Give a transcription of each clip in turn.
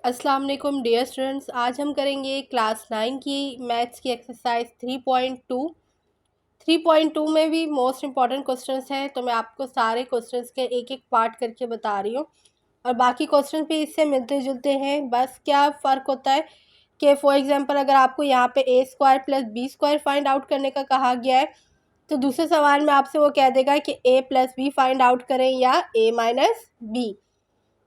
अस्सलाम वालेकुम dear students. आज हम करेंगे क्लास 9 की मैथ्स की एक्सरसाइज 3.2। 3.2 में भी मोस्ट इम्पॉर्टेंट क्वेश्चंस हैं, तो मैं आपको सारे क्वेश्चंस के एक एक पार्ट करके बता रही हूँ और बाकी क्वेश्चन भी इससे मिलते जुलते हैं। बस क्या फ़र्क होता है कि फॉर एग्जांपल अगर आपको यहाँ पे a square plus b square find out करने का कहा गया है, तो दूसरे सवाल में आपसे वो कह देगा कि ए प्लस बी फाइंड आउट करें या ए माइनस बी।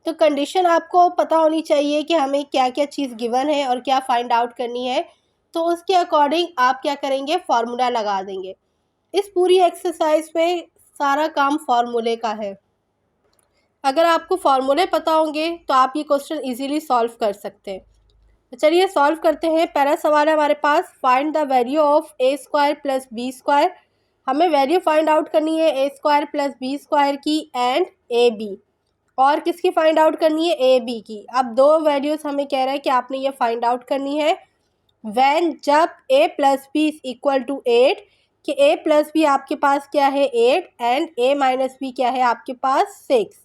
तो कंडीशन आपको पता होनी चाहिए कि हमें क्या क्या चीज़ गिवन है और क्या फाइंड आउट करनी है, तो उसके अकॉर्डिंग आप क्या करेंगे, फार्मूला लगा देंगे। इस पूरी एक्सरसाइज में सारा काम फार्मूले का है। अगर आपको फार्मूले पता होंगे तो आप ये क्वेश्चन इजीली सॉल्व कर सकते हैं। तो चलिए सॉल्व करते हैं। पहला सवाल है हमारे पास, find the value of a square plus b square. हमें वैल्यू फाइंड आउट करनी है a square plus b square की एंड ए बी। और किसकी फाइंड आउट करनी है, ए बी की। अब दो वैल्यूज़ हमें कह रहा है कि आपने ये फाइंड आउट करनी है व्हेन जब a plus b is equal to 8, कि ए प्लस बी आपके पास क्या है 8 एंड ए माइनस बी क्या है आपके पास 6।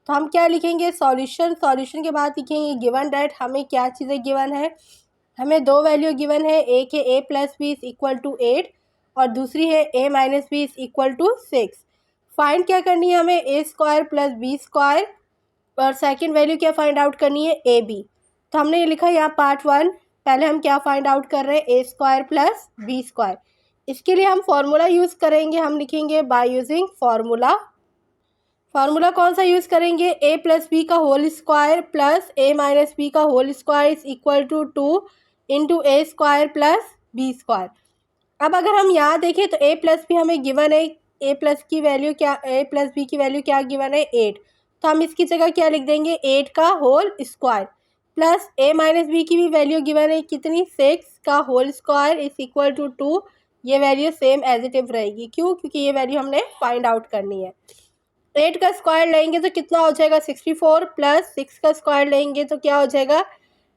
तो हम क्या लिखेंगे, सॉल्यूशन। सॉल्यूशन के बाद लिखेंगे गिवन डेट। हमें क्या चीज़ें गिवन है, हमें दो वैल्यू गिवन है, एक है a plus b is equal to 8 और दूसरी है a minus b is equal to 6। Find क्या करनी है हमें, a square plus b square और सेकंड वैल्यू क्या फाइंड आउट करनी है, ए बी। तो हमने ये लिखा यहाँ पार्ट 1। पहले हम क्या फाइंड आउट कर रहे हैं, ए स्क्वायर प्लस बी स्क्वायर। इसके लिए हम फार्मूला यूज़ करेंगे। हम लिखेंगे बाय यूजिंग फार्मूला। फार्मूला कौन सा यूज़ करेंगे, ए प्लस बी का whole square plus a minus b का whole square is equal to 2 into a square plus b square. अब अगर हम यहाँ देखें तो ए प्लस बी हमें गिवन है, ए प्लस की वैल्यू क्या, ए प्लस बी की वैल्यू क्या गिवन है 8। तो हम इसकी जगह क्या लिख देंगे, 8 का whole square plus a minus b की भी वैल्यू गिवन है कितनी, 6 का whole square is equal to 2। ये वैल्यू सेम एज इट इव रहेगी, क्यों, क्योंकि ये वैल्यू हमने फाइंड आउट करनी है। 8 का स्क्वायर लेंगे तो कितना हो जाएगा 64 प्लस 6 का स्क्वायर लेंगे तो क्या हो जाएगा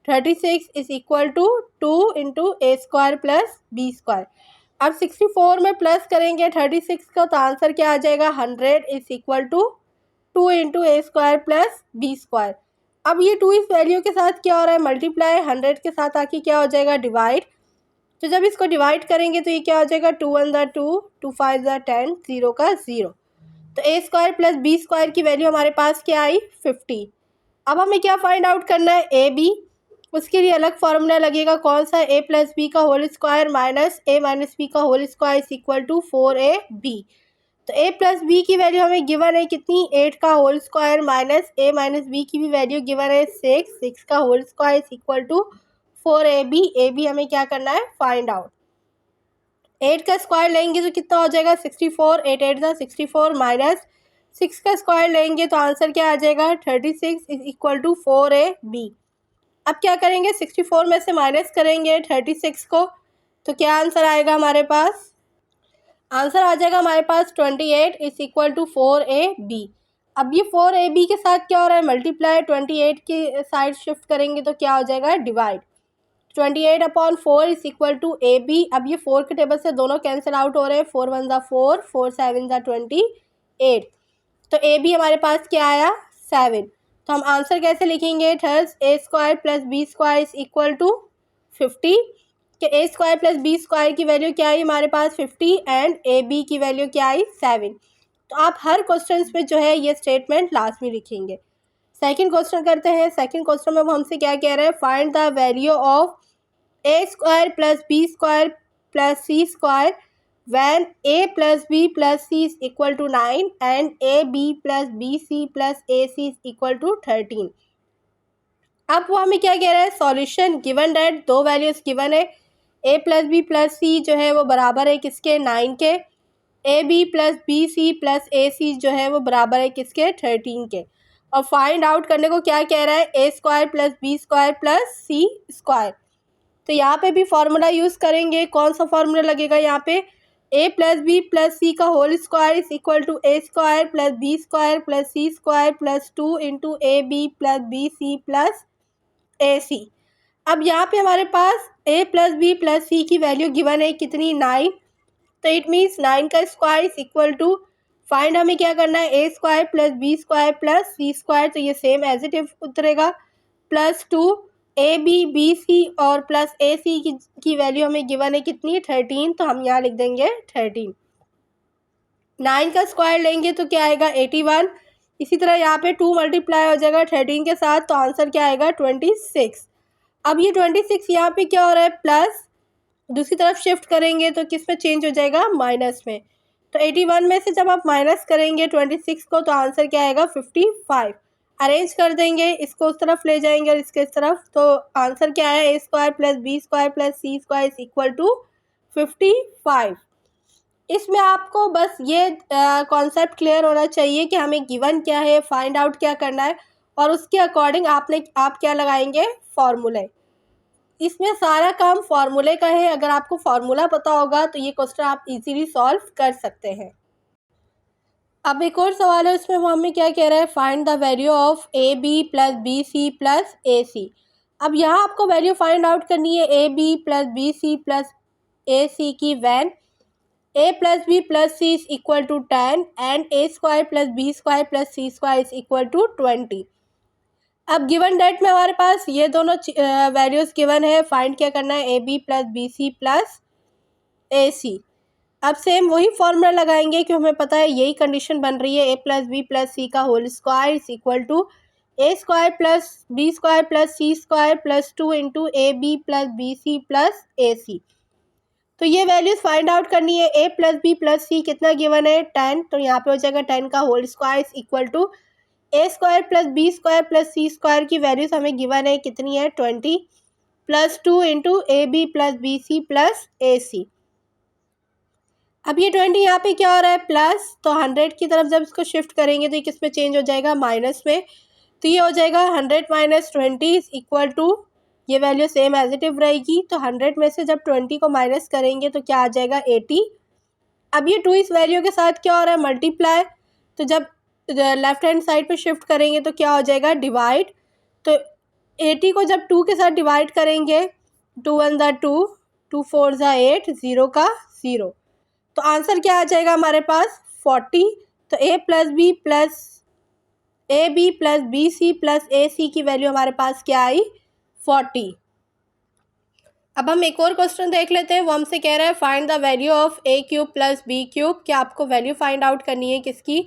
36 is equal to 2 into a square plus b square. अब 64 में प्लस करेंगे 36 का तो आंसर क्या आ जाएगा 100 is equal to 2 into a square plus b square. अब ये 2 इस वैल्यू के साथ क्या हो रहा है, मल्टीप्लाई, 100 के साथ आके क्या हो जाएगा डिवाइड। तो जब इसको डिवाइड करेंगे तो ये क्या हो जाएगा 2 1 ज़ा 2, 2 5 ज़ा 10, 0 का 0। तो ए स्क्वायर प्लस बी स्क्वायर की वैल्यू हमारे पास क्या आई 50। अब हमें क्या फाइंड आउट करना है, ए बी। उसके लिए अलग फार्मूला लगेगा, कौन सा, ए प्लस बी का whole square minus a minus b का whole square is equal to 4 b. तो ए प्लस बी की वैल्यू हमें गिवन है कितनी, 8 का whole square minus a minus b की भी वैल्यू गिवन है 6 का whole square is equal to 4 a b हमें क्या करना है फाइंड आउट। 8 का स्क्वायर लेंगे तो कितना हो जाएगा 64, 8 8 ज़ा 64 माइनस 6 का स्क्वायर लेंगे तो आंसर क्या आ जाएगा 36 इज इक्वल टू 4 अब क्या करेंगे 64 में से माइनस करेंगे 36 को, तो क्या आंसर आएगा हमारे पास, आंसर आ जाएगा हमारे पास 28 इज इक्वल टू 4 अब ये 4 के साथ क्या हो रहा है मल्टीप्लाई, 28 की साइड शिफ्ट करेंगे तो क्या हो जाएगा divide. 28/4 is equal to a b. अब ये 4 के टेबल से दोनों कैंसिल आउट हो रहे हैं, 4 1 ज़ा 4, 4 7 ज़ा 28। तो ए बी हमारे पास क्या आया 7। तो हम आंसर कैसे लिखेंगे, thus a square plus b square is equal to 50, कि a square plus b square की वैल्यू क्या आई हमारे पास 50 एंड ए बी की वैल्यू क्या आई 7। तो आप हर क्वेश्चन में जो है ये स्टेटमेंट लास्ट में लिखेंगे। सेकंड क्वेश्चन करते हैं। सेकंड क्वेश्चन में वो हमसे क्या कह रहे हैं, find the value of a square plus b square plus c square when a plus b plus c is equal to 9 and ab plus bc plus ac is equal to 13। अब वो हमें क्या कह रहा है, सॉल्यूशन गिवन डेट, दो values given है, a plus b plus c जो है वो बराबर है किसके 9 के, a b plus b c plus a c जो है वो बराबर है किसके 13 के। और फाइंड आउट करने को क्या कह रहा है, a square plus b square plus c square. तो यहाँ पे भी फार्मूला यूज़ करेंगे, कौन सा फार्मूला लगेगा यहाँ पे, a plus b plus c का whole square is equal to a square plus b square plus c square plus 2 into a b plus b c plus a c. अब यहाँ पे हमारे पास a plus b plus c की value given है कितनी 9। तो इट मीन्स 9 का square is equal to, find हमें क्या करना है, a square plus b square plus c square. तो ये सेम एज इट इज उतरेगा, plus 2 a b b c और प्लस ए सी की वैल्यू हमें गिवन है कितनी, 13, तो हम यहाँ लिख देंगे 13। 9 का स्क्वायर लेंगे तो क्या आएगा 81। इसी तरह यहाँ पे 2 मल्टीप्लाई हो जाएगा 13 के साथ, तो आंसर क्या आएगा 26। अब ये 26 यहाँ पे क्या हो रहा है प्लस, दूसरी तरफ शिफ्ट करेंगे तो किस में चेंज हो जाएगा, माइनस में। तो 81 में से जब आप माइनस करेंगे 26 को तो आंसर क्या आएगा 55। अरेंज कर देंगे, इसको उस तरफ ले जाएंगे और इसके इस तरफ, तो आंसर क्या है a square plus b square plus c square is equal to 55। इसमें आपको बस ये कॉन्सेप्ट क्लियर होना चाहिए कि हमें गिवन क्या है, फाइंड आउट क्या करना है, और उसके अकॉर्डिंग आप क्या लगाएंगे, फॉर्मूले। इसमें सारा काम फॉर्मूले का है। अगर आपको फॉर्मूला पता होगा तो ये क्वेश्चन आप इजीली सॉल्व कर सकते हैं। अब एक और सवाल है, उसमें वो हमें क्या कह रहा है, find the value of a b plus b c plus a c. अब यहाँ आपको वैल्यू फाइंड आउट करनी है a b plus b c plus a c की when a plus b plus c is equal to 10 and a square plus b square plus c square is equal to 20। अब given date में हमारे पास ये दोनों values given है, find क्या करना है, a b plus b c plus a c. अब सेम वही फॉर्मूला लगाएंगे कि हमें पता है यही कंडीशन बन रही है, a plus b plus c का whole square is equal to a square plus b square plus c square plus 2 into a b plus b c plus a c. तो ये वैल्यूज फाइंड आउट करनी है, a plus b plus c कितना given है 10, तो यहाँ पे हो जाएगा 10 का whole square is equal to a square plus b square plus c square की वैल्यूज हमें गिवन है कितनी है 20 plus 2 into a b plus b c plus a c. अब ये 20 यहाँ पे क्या हो रहा है प्लस, तो 100 की तरफ जब इसको शिफ्ट करेंगे तो ये किस में चेंज हो जाएगा, माइनस में। तो ये हो जाएगा 100 माइनस 20 इज इक्वल टू, ये वैल्यू सेम एज इट इव रहेगी। तो 100 में से जब 20 को माइनस करेंगे तो क्या आ जाएगा 80। अब ये 2 इस वैल्यू के साथ क्या हो रहा है, मल्टीप्लाई। तो जब लेफ्ट हैंड साइड पे शिफ्ट करेंगे तो क्या हो जाएगा, डिवाइड। तो 80 को जब 2 के साथ डिवाइड करेंगे, 2 1 ज़ा 2, 2 4 ज़ा 8, 0 का 0, तो आंसर क्या आ जाएगा हमारे पास 40। तो a b plus b c plus a c की वैल्यू हमारे पास क्या आई, 40। अब हम एक और क्वेश्चन देख लेते हैं। वो हमसे कह रहा है find the value of a cube plus B cube. क्या आपको वैल्यू फाइंड आउट करनी है किसकी,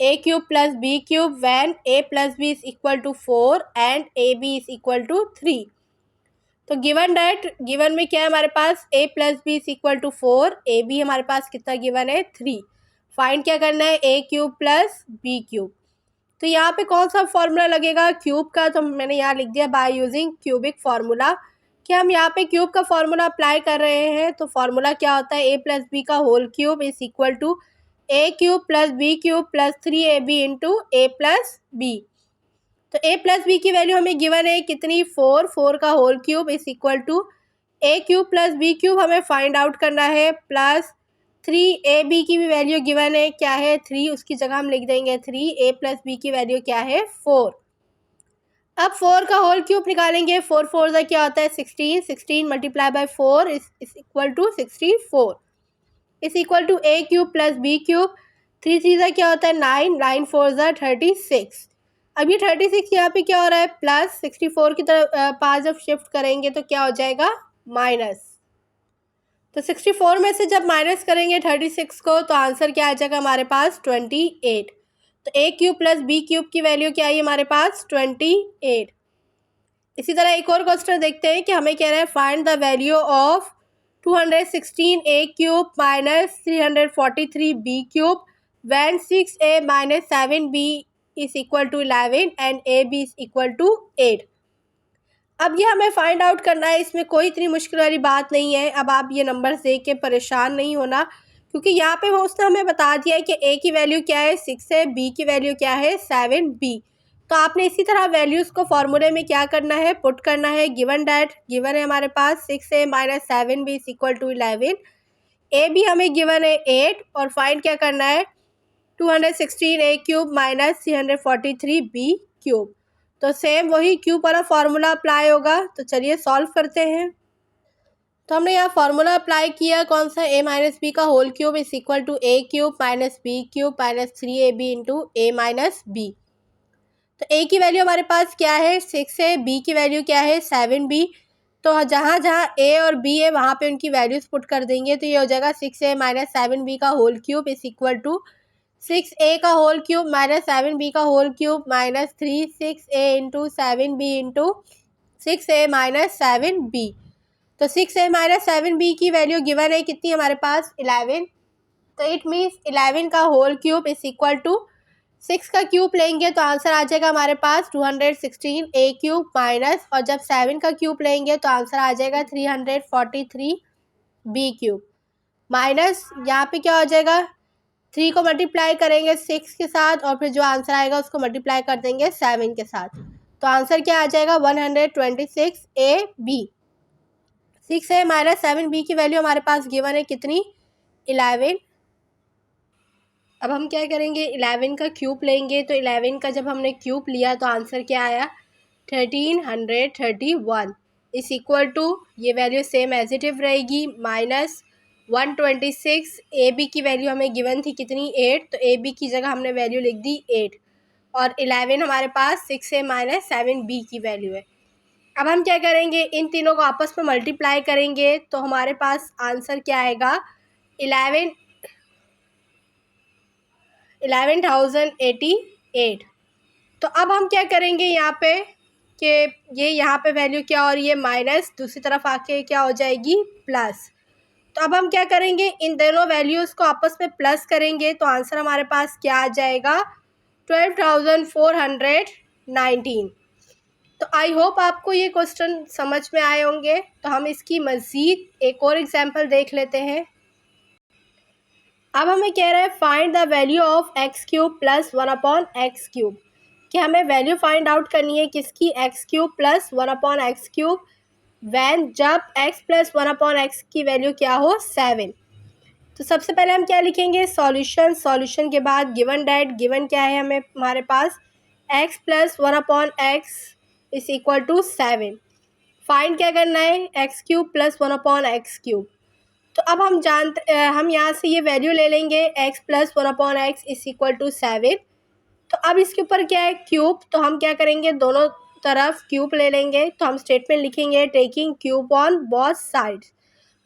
a cube plus B cube when a plus b is equal to 4 and a b is equal to 3। तो गिवन में क्या है हमारे पास, a plus b is equal to 4, a b हमारे पास कितना गिवन है 3। फाइंड क्या करना है, ए क्यूब प्लस बी क्यूब। तो यहाँ पे कौन सा फॉर्मूला लगेगा क्यूब का, तो मैंने यहाँ लिख दिया बाय यूजिंग क्यूबिक फार्मूला, कि हम यहाँ पे क्यूब का फॉर्मूला अप्लाई कर रहे हैं। तो फॉर्मूला क्या होता है, ए प्लस बी का whole cube is equal to a cube plus B cube plus 3ab into a plus B. तो ए प्लस बी की वैल्यू हमें गिवन है कितनी, 4 का whole cube is equal to a cube plus B cube हमें find out करना है, plus 3ab की भी वैल्यू गिवन है क्या है 3, उसकी जगह हम लिख देंगे 3, ए प्लस बी की वैल्यू क्या है 4। अब 4 का होल क्यूब निकालेंगे, 4 4 का क्या होता है 16, 16 multiply by 4 is equal to 64 is equal to a cube plus B cube, 3 3 का क्या होता है 9, 9 4 36। अब ये 36 यहाँ पे क्या हो रहा है प्लस, 64 की तरफ पास जब शिफ्ट करेंगे तो क्या हो जाएगा माइनस। तो 64 में से जब माइनस करेंगे 36 को तो आंसर क्या आ जाएगा हमारे पास 28। तो ए क्यूब प्लस बी क्यूब की वैल्यू क्या आई हमारे पास 28। इसी तरह एक और क्वेश्चन देखते हैं कि हमें कह रहा है find the value of 216 a cube minus 343 b cube when 6a minus 7b is equal to 11 and a b is equal to 8। अब ये हमें फाइंड आउट करना है, इसमें कोई इतनी मुश्किल वाली बात नहीं है। अब आप ये नंबर्स देख के परेशान नहीं होना, क्योंकि यहाँ पे उसने हमें बता दिया है कि ए की वैल्यू क्या है 6 है, बी की वैल्यू क्या है 7b। तो आपने इसी तरह वैल्यूज़ को फॉर्मूले में क्या करना है, पुट करना है। गिवन है हमारे पास 6a minus 7b is equal to 11, a b हमें गिवन है 8, और फाइंड क्या करना है 216 a cube minus 343 b cube. तो सेम वही क्यूब वाला फार्मूला अप्लाई होगा। तो चलिए सॉल्व करते हैं। तो हमने यहाँ फार्मूला अप्लाई किया कौन सा, ए माइनस बी का whole cube is equal to a cube minus b cube minus 3ab into a minus b. तो ए की वैल्यू हमारे पास क्या है 6 है, बी की वैल्यू क्या है 7b। तो जहाँ जहाँ ए और बी है वहाँ पे उनकी वैल्यूज पुट कर देंगे। तो ये हो जाएगा 6a माइनस 7b का whole cube is equal to 6a का होल क्यूब माइनस 7b का whole cube minus 6a into 7b into 6a minus 7b। तो 6a माइनस 7b की वैल्यू गिवन है कितनी हमारे पास 11। तो इट मीन्स 11 का whole cube is equal to 6 का क्यूब लेंगे तो आंसर आ जाएगा हमारे पास 216 ए क्यूब माइनस, और जब 7 का क्यूब लेंगे तो आंसर आ जाएगा 343 बी क्यूब माइनस, यहाँ पे क्या हो जाएगा 3 को मल्टीप्लाई करेंगे 6 के साथ और फिर जो आंसर आएगा उसको मल्टीप्लाई कर देंगे 7 के साथ। तो आंसर क्या आ जाएगा 126 A B. 6a minus 7b की वैल्यू हमारे पास गिवन है कितनी 11। अब हम क्या करेंगे 11 का क्यूब लेंगे। तो 11 का जब हमने क्यूब लिया तो आंसर क्या आया 1331 इस इक्वल टू, ये वैल्यू सेम एज इट इव रहेगी, माइनस 126। ए बी की वैल्यू हमें गिवन थी कितनी 8, तो ए बी की जगह हमने वैल्यू लिख दी 8 और 11 हमारे पास 6a माइनस 7b की वैल्यू है। अब हम क्या करेंगे इन तीनों को आपस में मल्टीप्लाई करेंगे तो हमारे पास आंसर क्या आएगा 11,088। तो अब हम क्या करेंगे यहाँ पे कि ये यहाँ पे वैल्यू क्या हो रही है माइनस, दूसरी तरफ आके क्या हो जाएगी प्लस। तो अब हम क्या करेंगे इन दोनों वैल्यूज़ को आपस में प्लस करेंगे तो आंसर हमारे पास क्या आ जाएगा 12,419। तो आई होप आपको ये क्वेश्चन समझ में आए होंगे। तो हम इसकी मज़ीद एक और एग्जांपल देख लेते हैं। अब हमें कह रहा है find the value of x cube plus 1/x³ कि हमें वैल्यू फाइंड आउट करनी है किसकी x cube plus 1/x³ when जब x प्लस 1/x की वैल्यू क्या हो 7। तो सबसे पहले हम क्या लिखेंगे सॉल्यूशन के बाद गिवन डैट, गिवन क्या है हमें हमारे पास x plus 1/x is equal to 7। Find क्या करना है एक्स क्यूब प्लस 1/x³। तो अब हम यहाँ से ये वैल्यू ले लेंगे x plus 1/x is equal to 7। तो अब इसके ऊपर क्या है क्यूब, तो हम क्या करेंगे दोनों तरफ क्यूब ले लेंगे। तो हम स्टेटमेंट लिखेंगे taking cube on both sides.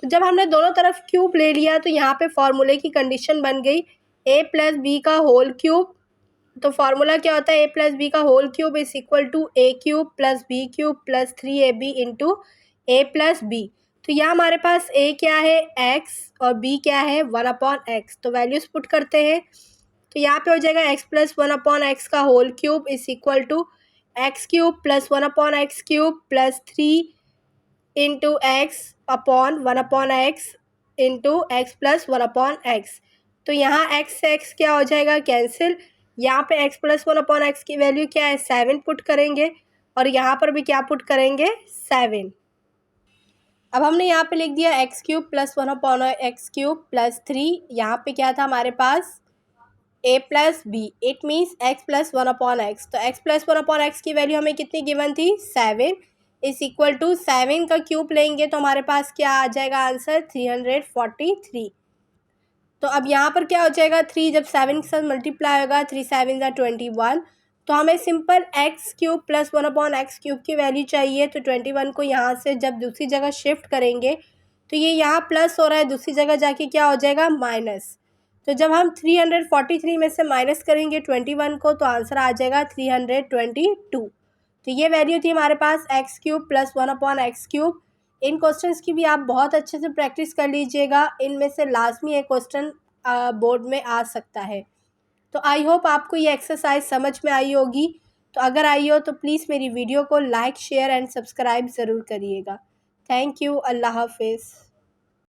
तो जब हमने दोनों तरफ क्यूब ले लिया तो यहाँ पे फॉर्मूले की कंडीशन बन गई a प्लस बी का होल क्यूब। तो फार्मूला क्या होता है a प्लस बी का whole cube is equal to a cube plus B cube plus 3ab into a plus B. तो यहाँ हमारे पास a क्या है x और b क्या है 1/x। तो वैल्यूज पुट करते हैं तो यहाँ पे हो जाएगा x प्लस 1/x का whole cube is equal to x cube plus 1/x³ plus 3 into x upon 1/x into x plus 1/x। तो यहाँ x से x क्या हो जाएगा कैंसिल। यहाँ पे x प्लस 1/x की वैल्यू क्या है 7 पुट करेंगे और यहाँ पर भी क्या पुट करेंगे 7। अब हमने यहाँ पे लिख दिया x³ प्लस 1/x³ प्लस 3, यहाँ पे क्या था हमारे पास a plus B, it means x plus 1/x। तो x प्लस 1/x की वैल्यू हमें कितनी गिवन थी 7 इज इक्वल टू 7 का क्यूब लेंगे तो हमारे पास क्या आ जाएगा आंसर 343। तो अब यहाँ पर क्या हो जाएगा 3 जब 7 के साथ मल्टीप्लाई होगा 3 7 ज़ा 21। तो हमें सिंपल x³ प्लस 1/x³ की वैल्यू चाहिए। तो 21 को यहाँ से जब दूसरी जगह शिफ्ट करेंगे तो ये यहाँ प्लस हो रहा है, दूसरी जगह जाके क्या हो जाएगा माइनस। तो जब हम 343 में से माइनस करेंगे 21 को तो आंसर आ जाएगा 322। तो ये वैल्यू थी हमारे पास x³ प्लस 1/x³। इन क्वेश्चंस की भी आप बहुत अच्छे से प्रैक्टिस कर लीजिएगा, इनमें से लाजमी एक क्वेश्चन बोर्ड में आ सकता है। तो आई होप आपको ये एक्सरसाइज समझ में आई होगी। तो अगर आई हो तो प्लीज़ मेरी वीडियो को लाइक शेयर एंड सब्सक्राइब ज़रूर करिएगा। Thank you. अल्लाह हाफिज़।